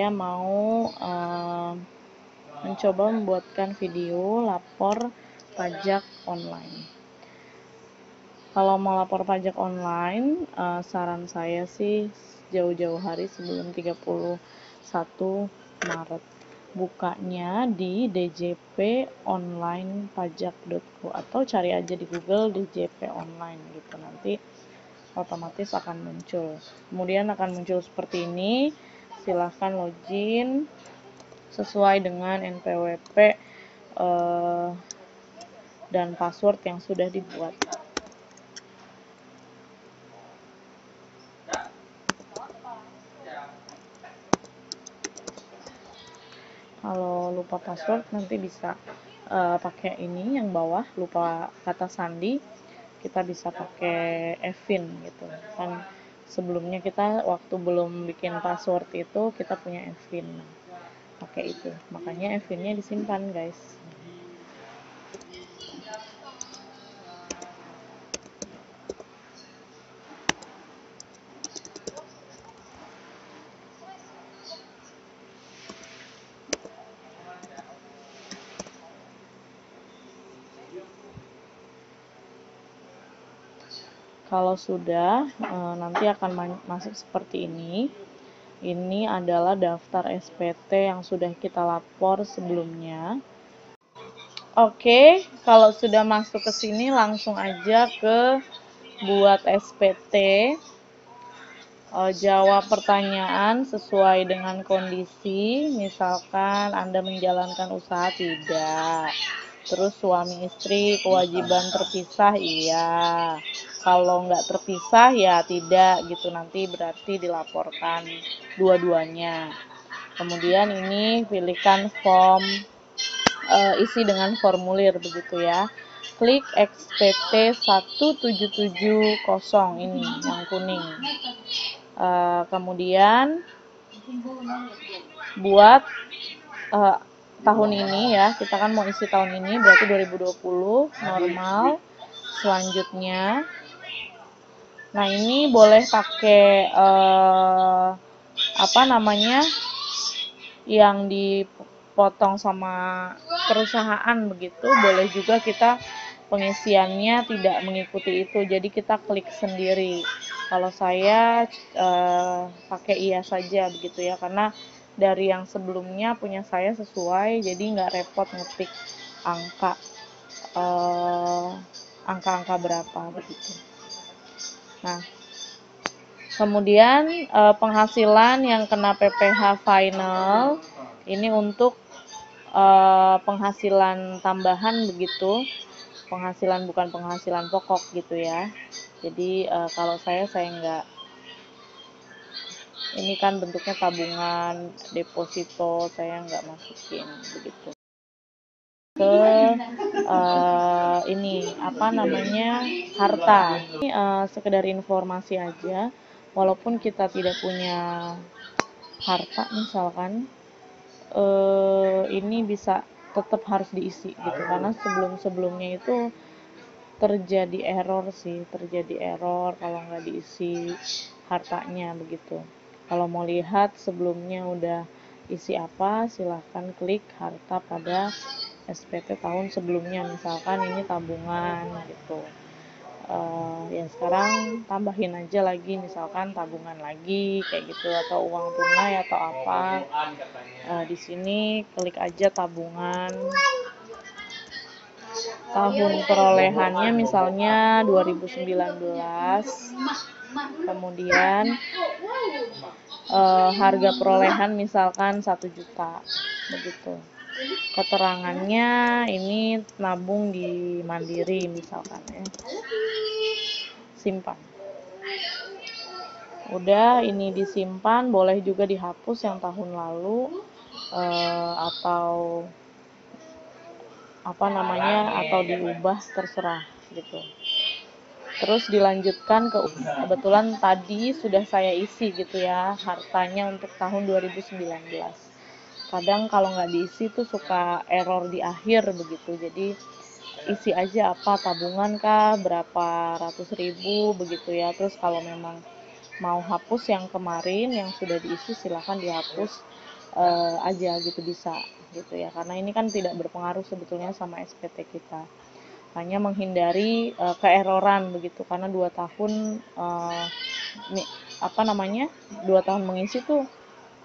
saya mau mencoba membuatkan video lapor pajak online. Kalau mau lapor pajak online, saran saya sih jauh-jauh hari sebelum 31 Maret. Bukanya di djponlinepajak.co atau cari aja di Google DJP online gitu. Nanti otomatis akan muncul. Kemudian akan muncul seperti ini. Silahkan login sesuai dengan NPWP dan password yang sudah dibuat. Kalau lupa password nanti bisa pakai ini yang bawah, lupa kata sandi, kita bisa pakai Evin gitu kan. Sebelumnya kita waktu belum bikin password itu kita punya Evin, pakai itu, makanya Evinnya disimpan guys. Kalau sudah, nanti akan masuk seperti ini. Ini adalah daftar SPT yang sudah kita lapor sebelumnya. Oke, kalau sudah masuk ke sini langsung aja ke buat SPT. Jawab pertanyaan sesuai dengan kondisi. Misalkan Anda menjalankan usaha, tidak. Terus suami istri kewajiban terpisah, iya. Kalau nggak terpisah ya tidak gitu, nanti berarti dilaporkan dua-duanya. Kemudian ini pilihkan form, isi dengan formulir begitu ya. Klik XPT 1770 ini yang kuning. Kemudian buat tahun ini ya, kita kan mau isi tahun ini berarti 2020 normal. Selanjutnya, nah ini boleh pakai yang dipotong sama perusahaan begitu. Boleh juga kita pengisiannya tidak mengikuti itu, jadi kita klik sendiri. Kalau saya pakai iya saja begitu ya, karena dari yang sebelumnya punya saya sesuai, jadi nggak repot ngetik angka-angka berapa begitu. Nah, kemudian penghasilan yang kena PPh final ini untuk penghasilan tambahan begitu, penghasilan bukan penghasilan pokok gitu ya. Jadi kalau saya nggak, ini kan bentuknya tabungan deposito, saya nggak masukin begitu. Ke ini harta. Ini sekedar informasi aja, walaupun kita tidak punya harta misalkan, ini bisa tetap harus diisi gitu, karena sebelumnya itu terjadi error kalau nggak diisi hartanya begitu. Kalau mau lihat sebelumnya udah isi apa, silahkan klik harta pada SPT tahun sebelumnya, misalkan ini tabungan gitu. Ya sekarang tambahin aja lagi, misalkan tabungan lagi kayak gitu, atau uang tunai atau apa. Di sini klik aja tabungan. Tahun perolehannya misalnya 2019. Kemudian harga perolehan misalkan 1 juta begitu. Keterangannya ini nabung di Mandiri misalkan ya. Simpan. Udah, ini disimpan, boleh juga dihapus yang tahun lalu atau atau diubah, terserah gitu. Terus dilanjutkan ke, kebetulan tadi sudah saya isi gitu ya hartanya untuk tahun 2019. Kadang kalau nggak diisi tuh suka error di akhir begitu, jadi isi aja apa, tabungan kah, berapa ratus ribu begitu ya. Terus kalau memang mau hapus yang kemarin yang sudah diisi, silahkan dihapus aja gitu, bisa gitu ya, karena ini kan tidak berpengaruh sebetulnya sama SPT kita, hanya menghindari keeroran begitu, karena 2 tahun 2 tahun mengisi tuh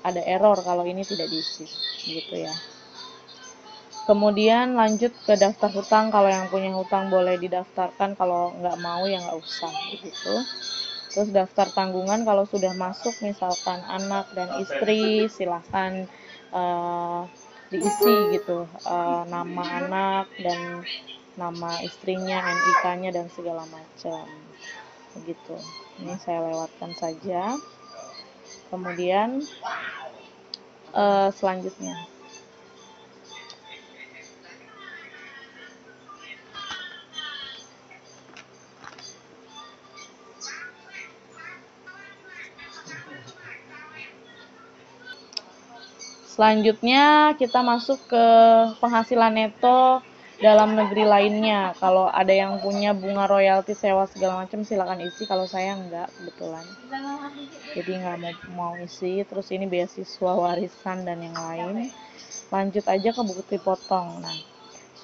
ada error kalau ini tidak diisi gitu ya. Kemudian lanjut ke daftar hutang. Kalau yang punya hutang boleh didaftarkan, kalau nggak mau ya nggak usah begitu. Terus daftar tanggungan kalau sudah masuk, misalkan anak dan istri, silahkan diisi gitu, nama anak dan nama istrinya, NIK-nya dan segala macam begitu. Ini saya lewatkan saja. Kemudian selanjutnya, kita masuk ke penghasilan neto dalam negeri lainnya. Kalau ada yang punya bunga royalti sewa segala macam silakan isi, kalau saya enggak kebetulan, jadi nggak mau isi. Terus ini beasiswa, warisan dan yang lain. Lanjut aja ke bukti potong. Nah,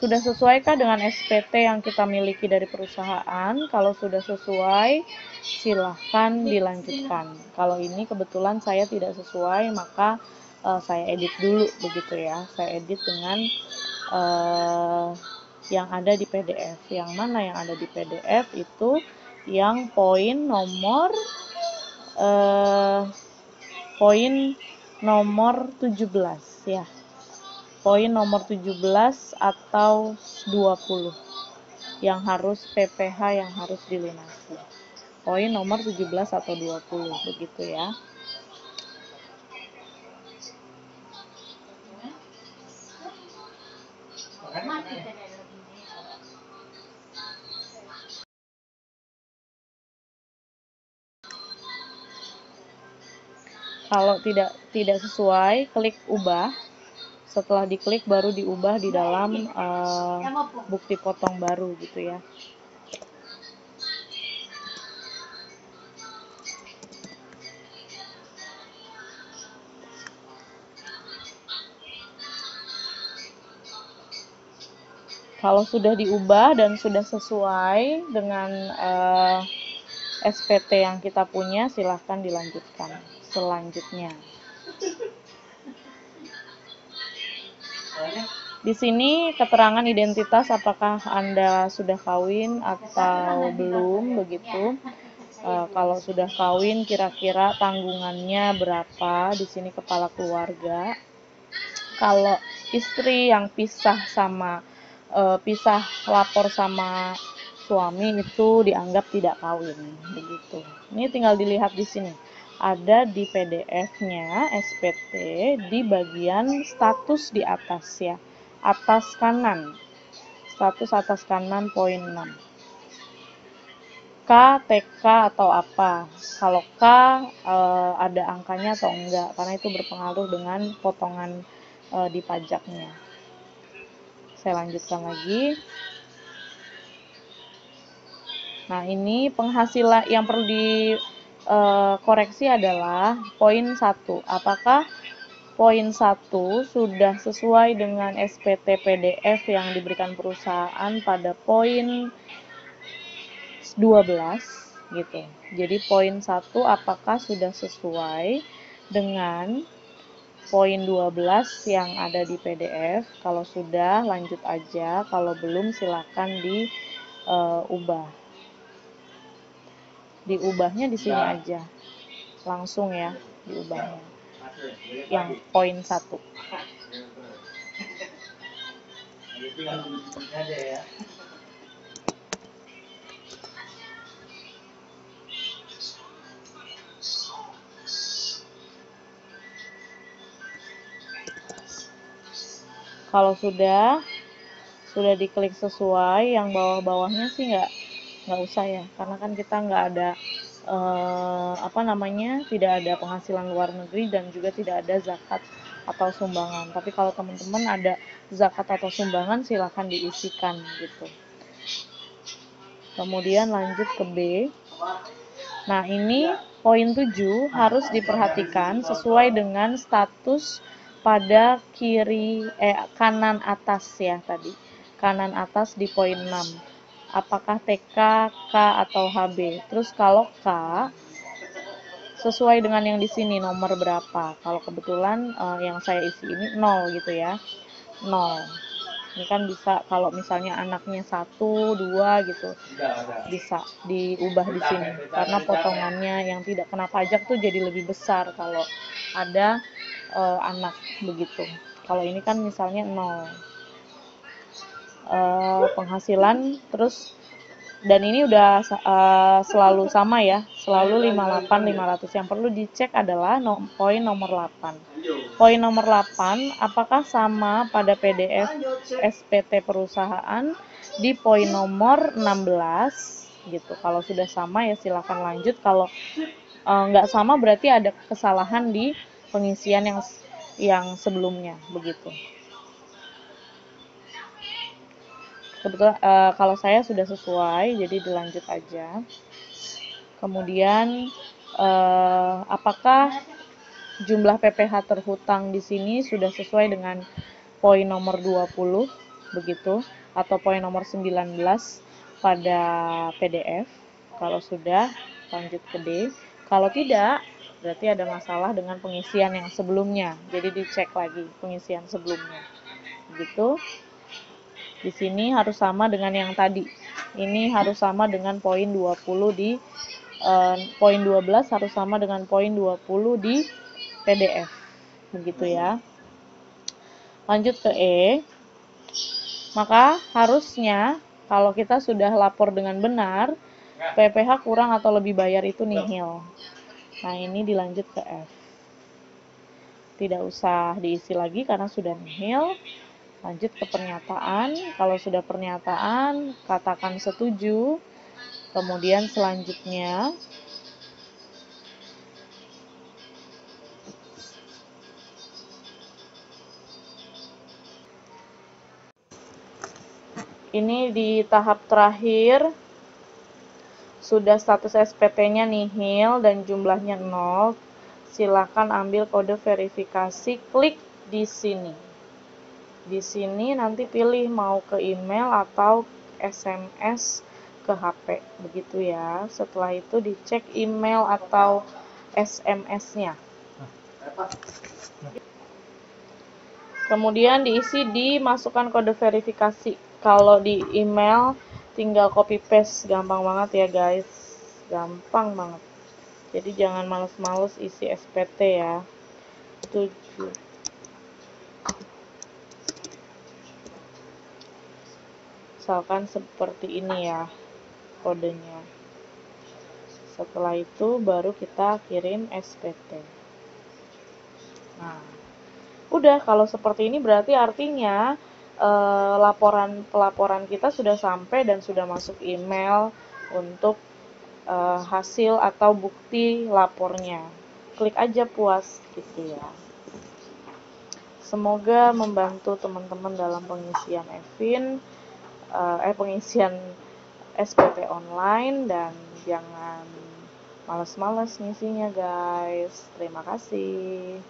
sudah sesuaikah dengan SPT yang kita miliki dari perusahaan? Kalau sudah sesuai, silahkan dilanjutkan. Kalau ini kebetulan saya tidak sesuai, maka saya edit dulu begitu ya. Saya edit dengan yang ada di PDF. Yang mana yang ada di PDF itu yang poin nomor 17 ya. Poin nomor 17 atau 20 yang harus PPh yang harus dilunasi. Poin nomor 17 atau 20 begitu ya. Kalau tidak sesuai, klik ubah. Setelah diklik baru diubah di dalam bukti potong baru gitu ya. Kalau sudah diubah dan sudah sesuai dengan SPT yang kita punya, silahkan dilanjutkan selanjutnya. Di sini keterangan identitas, apakah Anda sudah kawin atau belum begitu. Kalau sudah kawin, kira-kira tanggungannya berapa? Di sini kepala keluarga. Kalau istri yang pisah lapor sama suami itu dianggap tidak kawin begitu. Ini tinggal dilihat di sini. Ada di PDF-nya SPT di bagian status di atas ya. Atas kanan. Status atas kanan poin 6. K, TK atau apa. Kalau K ada angkanya atau enggak, karena itu berpengaruh dengan potongan di pajaknya. Saya lanjutkan lagi. Nah, ini penghasilan yang perlu dikoreksi adalah poin 1. Apakah poin 1 sudah sesuai dengan SPT PDF yang diberikan perusahaan pada poin 12 gitu. Jadi poin 1 apakah sudah sesuai dengan poin 12 yang ada di PDF? Kalau sudah, lanjut aja. Kalau belum, silakan diubah. Diubahnya di sini aja. Langsung ya diubahnya. Yang poin 1. Kalau sudah diklik sesuai, yang bawah-bawahnya sih nggak usah ya, karena kan kita nggak ada tidak ada penghasilan luar negeri dan juga tidak ada zakat atau sumbangan. Tapi kalau teman-teman ada zakat atau sumbangan, silakan diisikan gitu. Kemudian lanjut ke B. Nah, ini poin 7 harus diperhatikan sesuai dengan status pada kanan atas ya tadi. Kanan atas di poin 6. Apakah TK, K, atau HB? Terus kalau K, sesuai dengan yang di sini nomor berapa. Kalau kebetulan yang saya isi ini 0 gitu ya. 0. Ini kan bisa kalau misalnya anaknya 1, 2 gitu. Bisa diubah di sini karena potongannya yang tidak kena pajak tuh jadi lebih besar kalau ada anak begitu. Kalau ini kan misalnya 0 penghasilan, terus dan ini udah selalu sama ya, selalu 58 500. Yang perlu dicek adalah poin nomor 8. Poin nomor 8 apakah sama pada PDF SPT perusahaan di poin nomor 16 gitu. Kalau sudah sama ya silakan lanjut. Kalau nggak sama berarti ada kesalahan di pengisian yang sebelumnya begitu. Kebetulan kalau saya sudah sesuai, jadi dilanjut aja. Kemudian apakah jumlah PPh terhutang di sini sudah sesuai dengan poin nomor 20 begitu, atau poin nomor 19 pada PDF. Kalau sudah, lanjut ke D. Kalau tidak, berarti ada masalah dengan pengisian yang sebelumnya. Jadi dicek lagi pengisian sebelumnya. Begitu. Di sini harus sama dengan yang tadi. Ini harus sama dengan poin 20 di poin 12 harus sama dengan poin 20 di PDF. Begitu ya. Lanjut ke E. Maka harusnya kalau kita sudah lapor dengan benar, PPh kurang atau lebih bayar itu nihil. Nah, ini dilanjut ke F. Tidak usah diisi lagi karena sudah nihil. Lanjut ke pernyataan. Kalau sudah pernyataan, katakan setuju. Kemudian selanjutnya ini di tahap terakhir sudah status SPT-nya nihil dan jumlahnya 0. Silakan ambil kode verifikasi, klik di sini. Di sini nanti pilih mau ke email atau SMS ke HP, begitu ya. Setelah itu dicek email atau SMS-nya. Kemudian diisi, dimasukkan kode verifikasi. Kalau di email tinggal copy paste, gampang banget ya guys. Gampang banget. Jadi jangan males-males isi SPT ya. 7. Misalkan seperti ini ya kodenya. Setelah itu baru kita kirim SPT. Nah, udah kalau seperti ini berarti artinya pelaporan kita sudah sampai dan sudah masuk email untuk hasil atau bukti lapornya. Klik aja puas gitu ya. Semoga membantu teman-teman dalam pengisian pengisian SPT online, dan jangan males-males ngisinya guys. Terima kasih.